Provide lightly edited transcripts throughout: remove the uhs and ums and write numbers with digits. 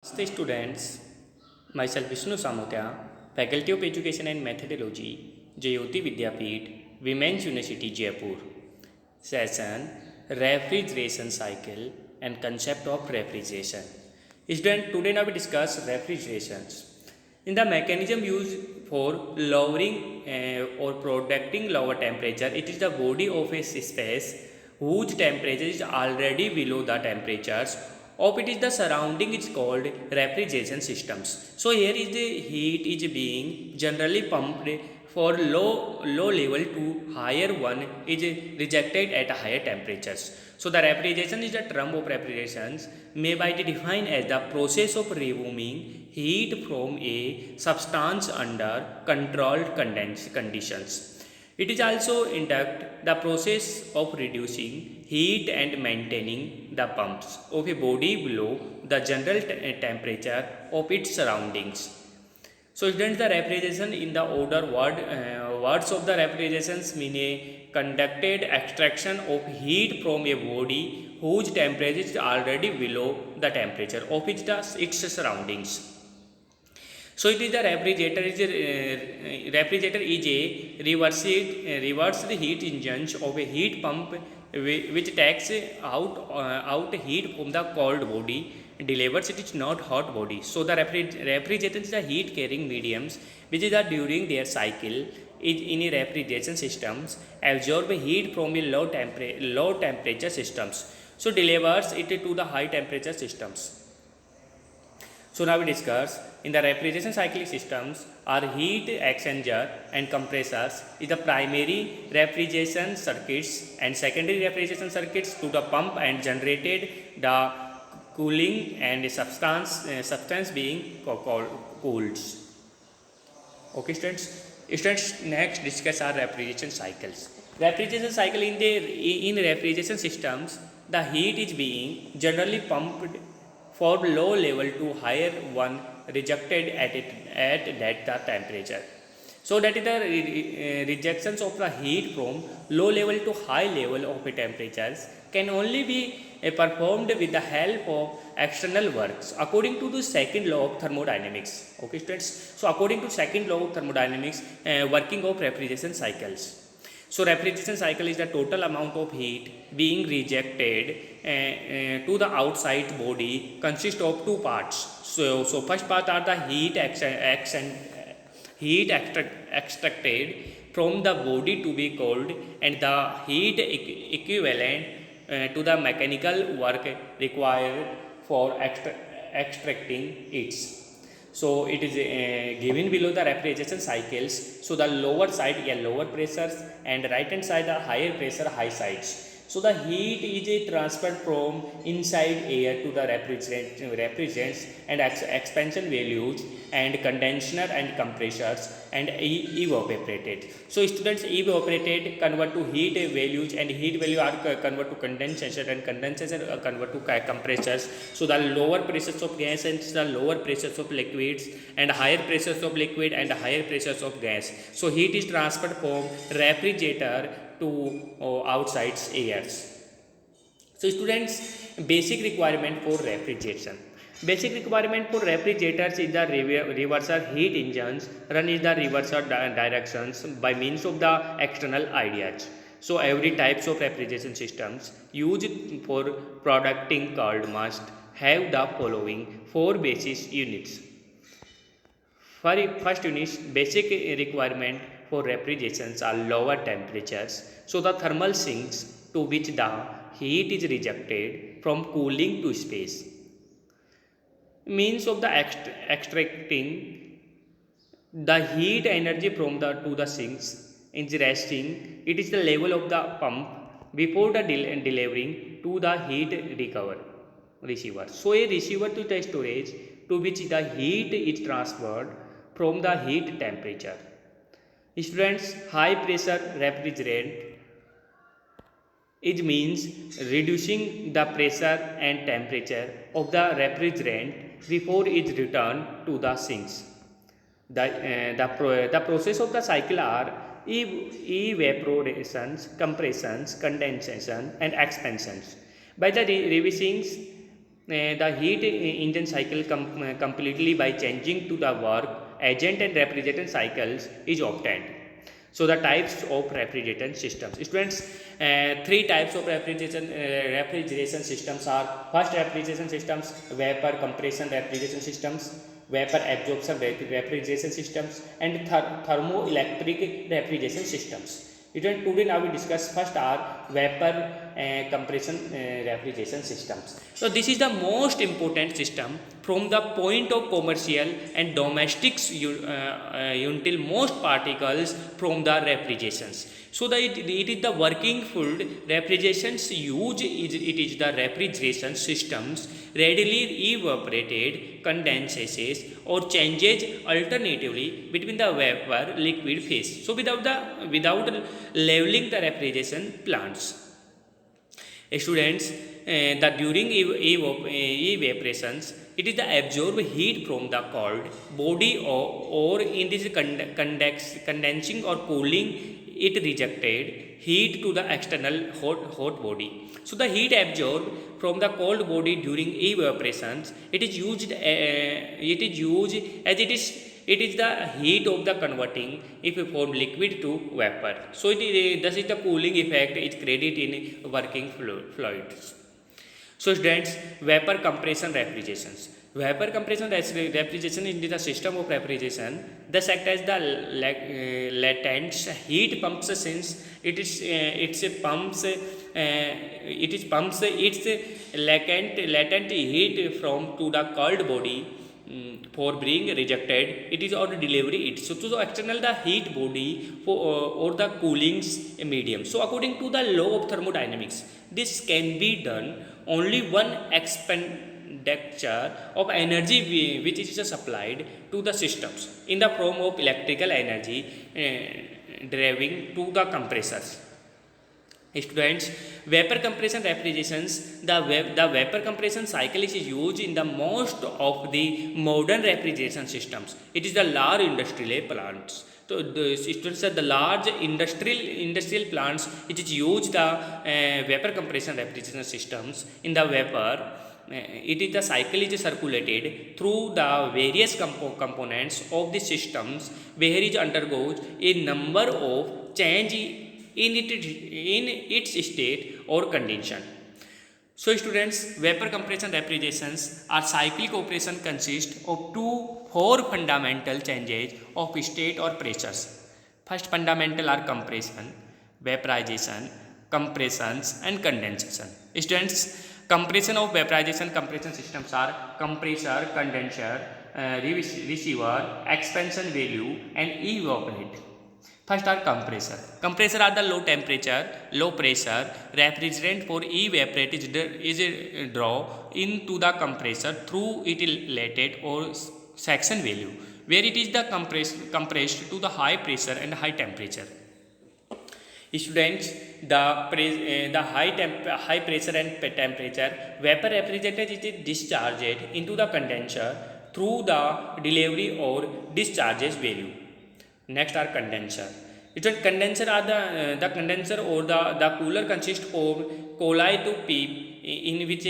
Namaste students, myself Vishnu Samotya, Faculty of Education and Methodology, Jayoti Vidyapeeth, Women's University Jaipur. Session Refrigeration Cycle and Concept of Refrigeration. Student, today now we discuss refrigerations. In the mechanism used for lowering or protecting lower temperature, it is the body of a space whose temperature is already below the temperatures of it is the surrounding is called refrigeration systems. So here is the heat is being generally pumped for low level to higher one is rejected at higher temperatures. So the refrigeration is the term of refrigerations may be defined as the process of removing heat from a substance under controlled conditions. It is also induct the process of reducing heat and maintaining the pumps of a body below the general temperature of its surroundings. So students, the refrigeration in the words of the refrigerations mean a conducted extraction of heat from a body whose temperature is already below the temperature of its surroundings. So it is the refrigerator is a reversed heat engine of a heat pump which takes out heat from the cold body, delivers it is not hot body. So the refrigerator is the heat carrying mediums which is during their cycle is in a refrigeration systems absorb heat from a low temperature systems. So delivers it to the high temperature systems. So now we discuss in the refrigeration cyclic systems are heat exchanger and compressors is the primary refrigeration circuits and secondary refrigeration circuits to the pump and generated the cooling and substance being cooled. Okay students. Students, next discuss our refrigeration cycles. Refrigeration cycle in refrigeration systems the heat is being generally pumped for low level to higher one rejected at that temperature. So that is the rejections of the heat from low level to high level of temperatures can only be performed with the help of external works according to the second law of thermodynamics. Okay students, so according to second law of thermodynamics, working of refrigeration cycles. So refrigeration cycle is the total amount of heat being rejected to the outside body consists of two parts. So first part are the heat extracted from the body to be cooled and the heat equivalent to the mechanical work required for extracting it. So it is given below the refrigeration cycles. So the lower side lower pressures and right hand side are higher pressure high sides. So the heat is transferred from inside air to the refrigerants and expansion values and condenser and compressors and evaporated. So students, evaporated convert to heat values and heat value are convert to condensation and condensation convert to compressors. So the lower pressures of gas and the lower pressures of liquids and higher pressures of liquid and higher pressures of gas. So heat is transferred from refrigerator to outside airs. So students, basic requirement for refrigeration. Basic requirement for refrigerators is the reversal heat engines run in the reversal directions by means of the external ideas. So every types of refrigeration systems used for producing cold must have the following four basis units. First unit, basic requirement for refrigerations are lower temperatures. So the thermal sinks to which the heat is rejected from cooling to space. Means of the extracting the heat energy from the to the sinks is resting. It is the level of the pump before the delivering to the heat receiver. So a receiver to the storage to which the heat is transferred from the heat temperature. Students, high pressure refrigerant it means reducing the pressure and temperature of the refrigerant before it returned to the sinks. The process of the cycle are evaporations, compressions, condensation and expansions. By the revisings the heat engine cycle completely by changing to the work agent and refrigerant cycles is obtained. So the types of refrigerant systems. Students, three types of refrigeration systems are: first refrigeration systems, vapor compression refrigeration systems, vapor absorption refrigeration systems, and thermoelectric refrigeration systems. Today now we discuss first are vapor compression refrigeration systems. So this is the most important system from the point of commercial and domestic until most particles from the refrigerations. So it is the working fluid refrigerations used it is the refrigeration systems readily evaporated, condenses or changes alternatively between the vapor liquid phase. So without leveling the refrigeration plants. Students, that during evaporations, it is the absorbed heat from the cold body or in this condensing or cooling it rejected heat to the external hot body. So the heat absorbed from the cold body during evaporations, it is used as it is the heat of the converting if from liquid to vapor. So thus is the cooling effect is created in working fluids. So students, vapor compression refrigerations. Vapor compression refrigeration is the system of refrigeration that acts as the latent heat pumps since it pumps its latent heat from to the cold body for being rejected it is or delivery it. So to external the heat body for or the cooling medium. So according to the law of thermodynamics, this can be done only one expenditure of energy which is supplied to the systems in the form of electrical energy deriving to the compressors. Students, vapor compression refrigerations, the vapor compression cycle is used in the most of the modern refrigeration systems. It is the large industrial plants. So the students are the large industrial plants it is used the vapor compression refrigeration systems in the vapor. It is the cycle is circulated through the various components of the systems where it undergoes a number of change in its state or condition. So students, vapor compression refrigerations are cyclic operation consist of four fundamental changes of state or pressures. First fundamental are compression, vaporization, compressions and condensation. Students, compression of vaporization compression systems are compressor, condenser, receiver, expansion valve and evaporate. First are compressor. Compressor are the low temperature, low pressure refrigerant for evaporate is drawn into the compressor through itillated or suction valve, where it is the compressed to the high pressure and high temperature. Students, the high pressure and temperature vapor refrigerant is discharged into the condenser through the delivery or discharges valve. Next are condenser. Condenser are the condenser or the cooler consists of colli to pipe in which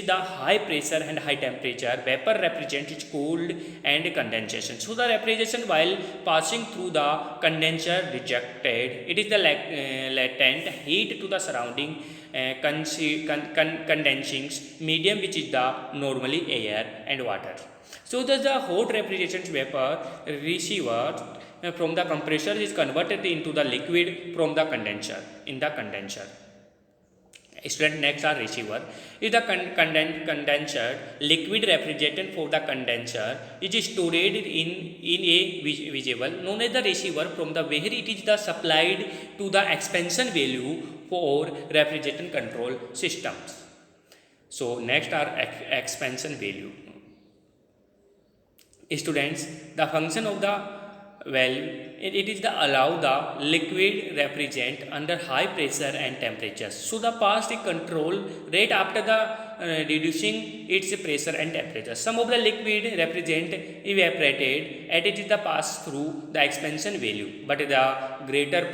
the high pressure and high temperature vapor refrigerant is cooled and condensation. So the refrigeration while passing through the condenser rejected it is the latent heat to the surrounding condensing medium which is the normally air and water. So thus the hot refrigerant vapor receiver from the compressor is converted into the liquid from the condenser in the condenser. Student, next are receiver. Is the condenser liquid refrigerant for the condenser is stored in a visible known as the receiver from the where it is the supplied to the expansion valve for refrigerant control systems. So next are expansion valve. Students, the function of the valve it is the allow the liquid refrigerant under high pressure and temperatures. So the pass the control rate after the reducing its pressure and temperature. Some of the liquid represent evaporated and it is the pass through the expansion value, but the greater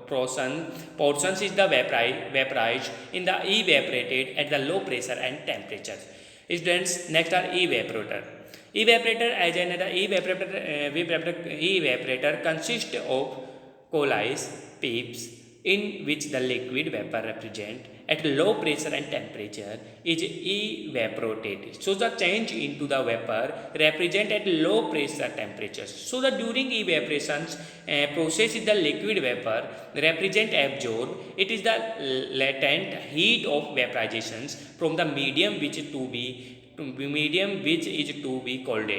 portions is the vaporized in the evaporated at the low pressure and temperature. Students, next are evaporator. Evaporator, as another evaporator consists of coils, pipes, in which the liquid vapor represent at low pressure and temperature is evaporated. So the change into the vapor represent at low pressure temperatures. So the during evaporation process is the liquid vapor represent absorb. It is the latent heat of vaporizations from the medium which is to be cooled.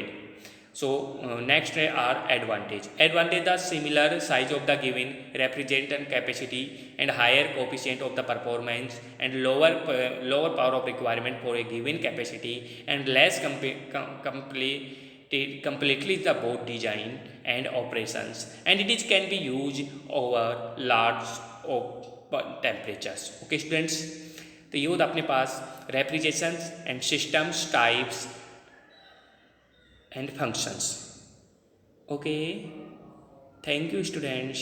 So next are advantage. Advantage, the similar size of the given refrigerant capacity and higher coefficient of the performance and lower power of requirement for a given capacity and less completely the board design and operations, and it is can be used over large of temperatures. Okay students, तो ये होता अपने पास refrigeration and systems types and functions. Okay, thank you students.